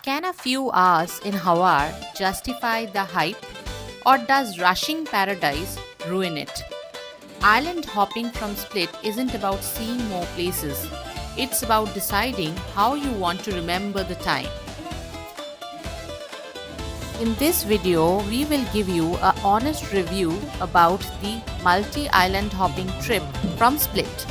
Can a few hours in Hvar justify the hype, or does rushing paradise ruin it? Island hopping from Split isn't about seeing more places, it's about deciding how you want to remember the time. In this video, we will give you a honest review about the multi-island hopping trip from Split.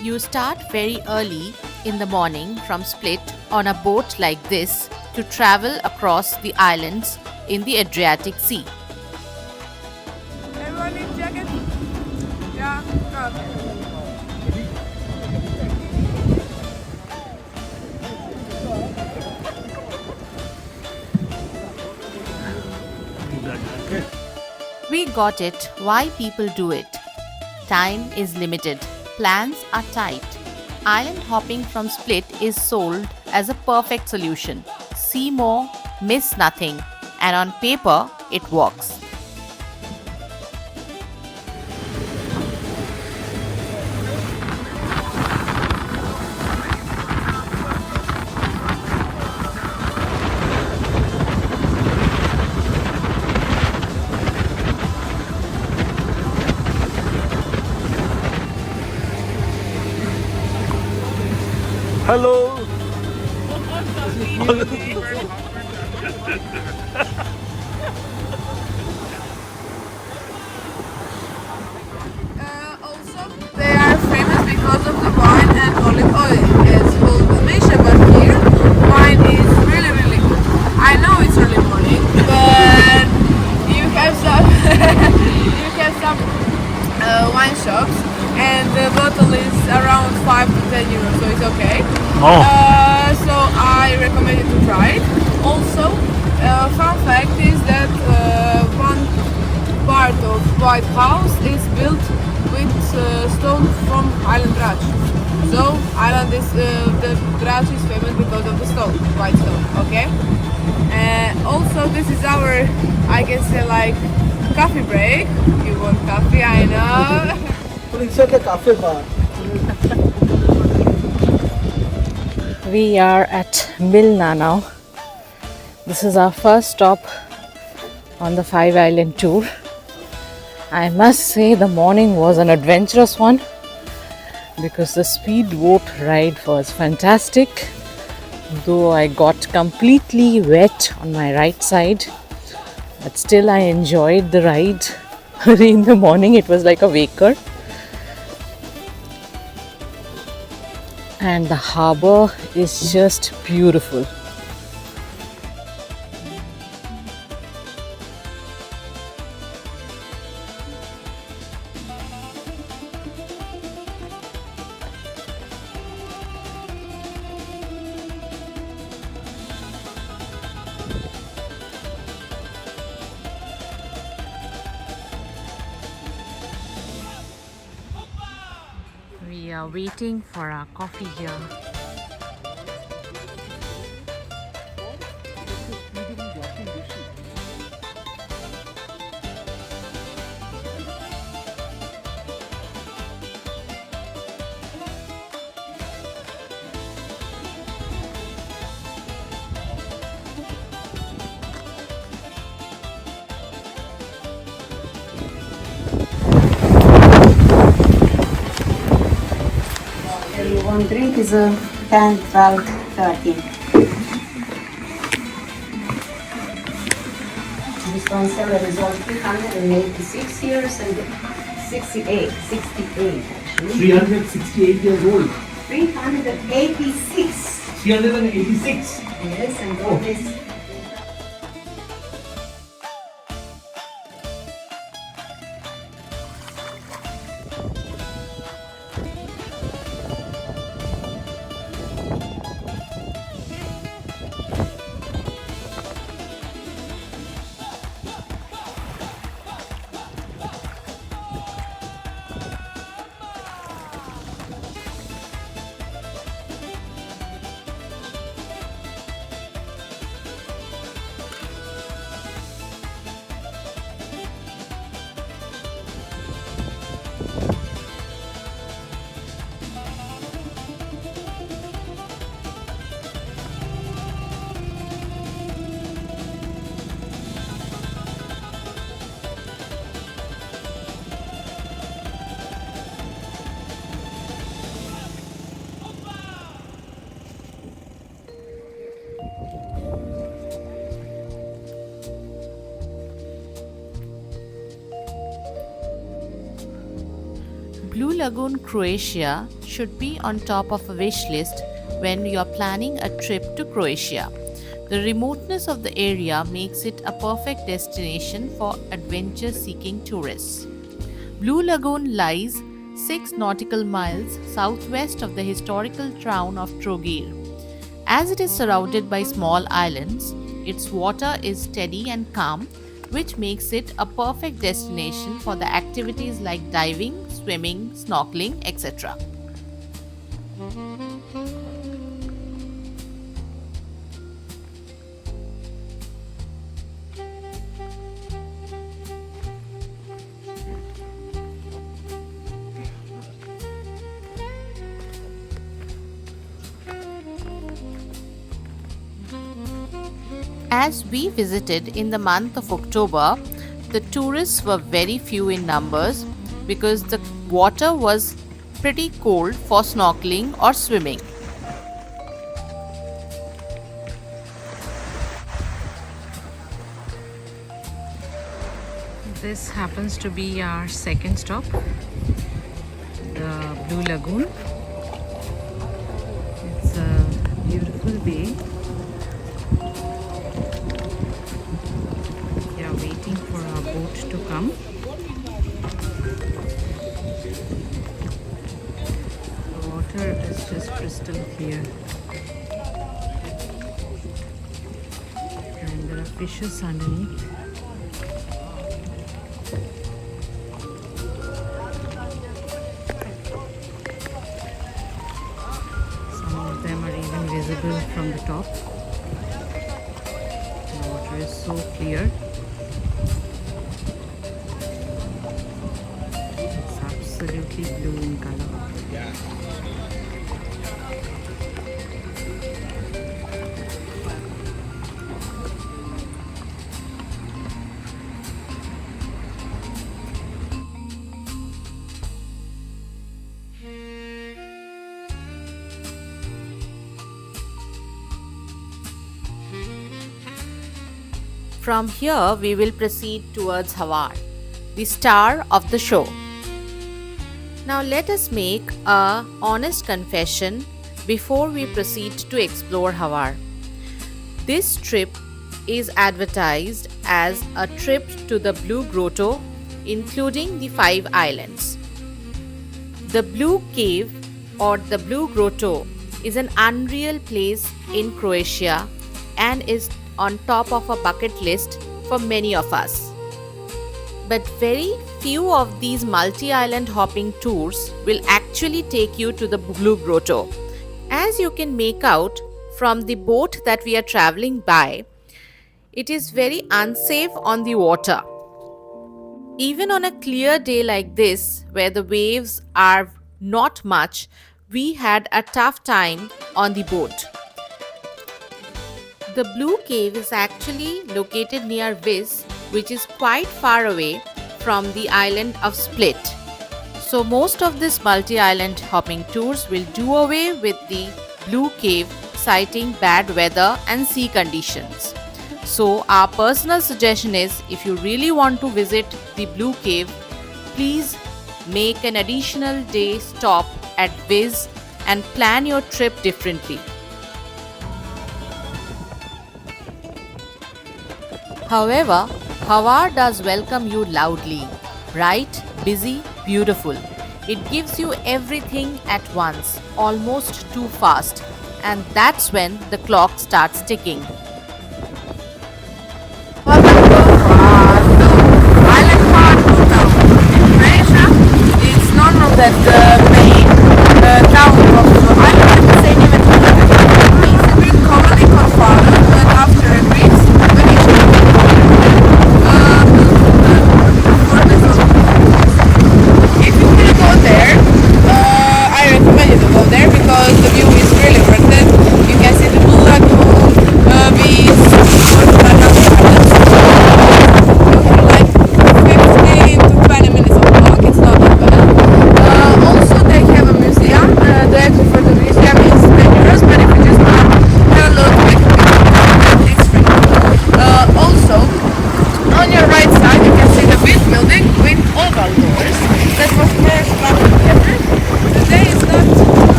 You start very early in the morning from Split on a boat like this to travel across the islands in the Adriatic Sea. Everyone need jacket? Yeah? Okay. We got it why people do it. Time is limited, plans are tight. Island hopping from Split is sold as a perfect solution. See more, miss nothing, and on paper, it works. Hello. Also, they are famous because of the wine and olive oil. It's called Croatia, but here wine is really good. I know it's early morning, but you have some you have some wine shops, and the bottle is around 5 to 10 euros, so it's okay. So I recommend you to try it. Also, fun fact is that one part of White House is built with stone from Island Ratch. So island is the Ratch is famous because of the stone, white stone. Okay. Also, this is our, I can say, like coffee break. You want coffee? I know. It's like a cafe bar. We are at Milna now. This is our first stop on the 5 island tour. I must say the morning was an adventurous one because the speedboat ride was fantastic. Though I got completely wet on my right side, but still I enjoyed the ride. Early in the morning it was like a waker. And the harbor is just beautiful. We are waiting for our coffee here. One drink is a 10, 12, 13. This one seller is on 386 years and 68 actually. 368 years old. 386. 386. Yes, and all this. Blue Lagoon, Croatia should be on top of a wish list when you are planning a trip to Croatia. The remoteness of the area makes it a perfect destination for adventure seeking tourists. Blue Lagoon lies 6 nautical miles southwest of the historical town of Trogir. As it is surrounded by small islands, its water is steady and calm, which makes it a perfect destination for the activities like diving, swimming, snorkeling, etc. As we visited in the month of October, the tourists were very few in numbers because the water was pretty cold for snorkeling or swimming. This happens to be our second stop, the Blue Lagoon. It's a beautiful bay. We are waiting for our boat to come. The water is just crystal clear. And there are fishes underneath. Some of them are even visible from the top. The water is so clear. Absolutely blue in color. From here, we will proceed towards Hvar, the star of the show. Now let us make a honest confession before we proceed to explore Hvar. This trip is advertised as a trip to the Blue Grotto, including the 5 islands. The Blue Cave or the Blue Grotto is an unreal place in Croatia and is on top of a bucket list for many of us. But very few of these multi-island hopping tours will actually take you to the Blue Grotto. As you can make out from the boat that we are traveling by, it is very unsafe on the water. Even on a clear day like this, where the waves are not much, we had a tough time on the boat. The Blue Cave is actually located near Vis, which is quite far away from the island of Split. So most of these multi-island hopping tours will do away with the Blue Cave, citing bad weather and sea conditions. So our personal suggestion is, if you really want to visit the Blue Cave, please make an additional day stop at Vis and plan your trip differently. However, Hvar does welcome you loudly. Bright, busy, beautiful. It gives you everything at once, almost too fast. And that's when the clock starts ticking. Welcome to Hvar. I like Hvar town. In Croatia, it's known that the main town of the island has the same name as Milna. It's a bit commonly called Hvar, but after a Greece, if you want to go there, I recommend you to go there because the view is really worth it. You can see the Blue Lagoon,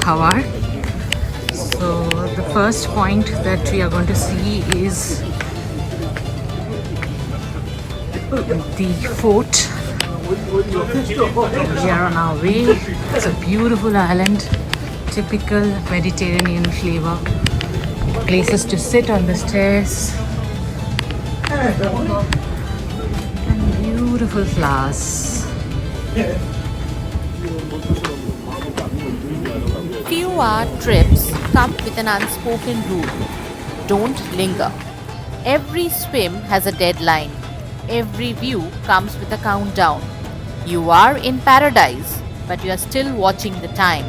Hvar. So the first point that we are going to see is the fort. We are on our way. It's a beautiful island, typical Mediterranean flavor. Places to sit on the stairs. And beautiful flowers. Few-hour trips come with an unspoken rule. Don't linger. Every swim has a deadline. Every view comes with a countdown. You are in paradise, but you are still watching the time.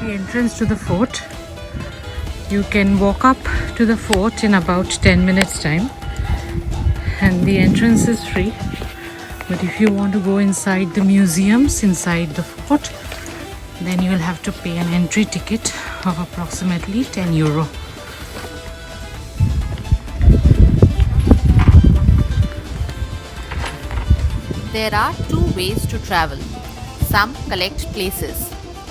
The entrance to the fort. You can walk up to the fort in about 10 minutes time, and the entrance is free. But if you want to go inside the museums inside the fort, then you will have to pay an entry ticket of approximately €10. There are two ways to travel. Some collect places,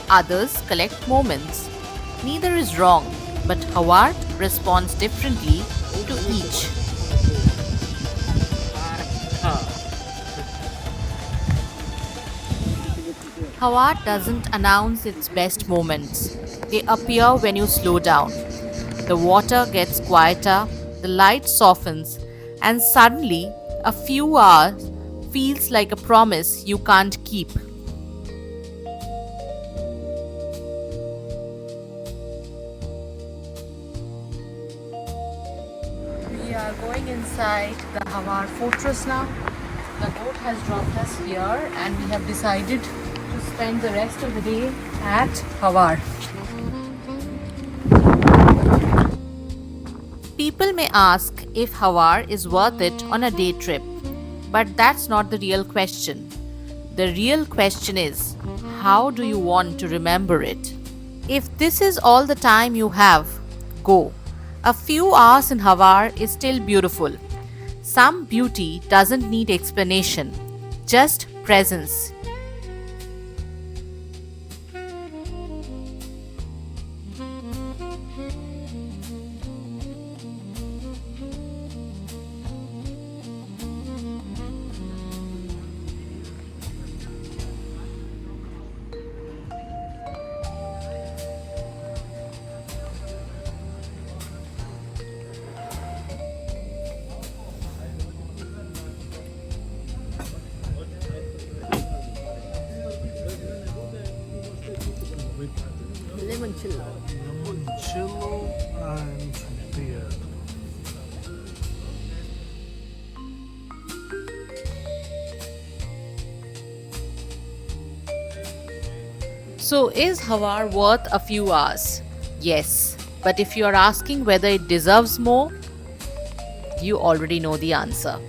others collect moments. Neither is wrong, but Hvar responds differently to each. Hvar doesn't announce its best moments. They appear when you slow down. The water gets quieter, the light softens, and suddenly a few hours feels like a promise you can't keep. We are going inside the Hvar fortress now. The boat has dropped us here, and we have decided to spend the rest of the day at Hvar. People may ask if Hvar is worth it on a day trip, but that's not the real question. The real question is, how do you want to remember it? If this is all the time you have, go. A few hours in Hvar is still beautiful. Some beauty doesn't need explanation, just presence. Limoncello and beer. So is Hvar worth a few hours? Yes, but if you are asking whether it deserves more, you already know the answer.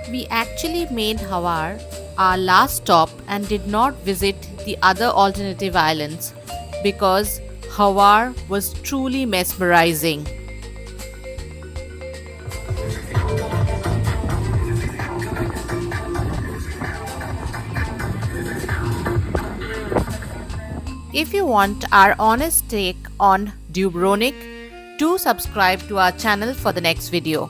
We actually made Hvar our last stop and did not visit the other alternative islands because Hvar was truly mesmerizing. If you want our honest take on Dubrovnik, do subscribe to our channel for the next video.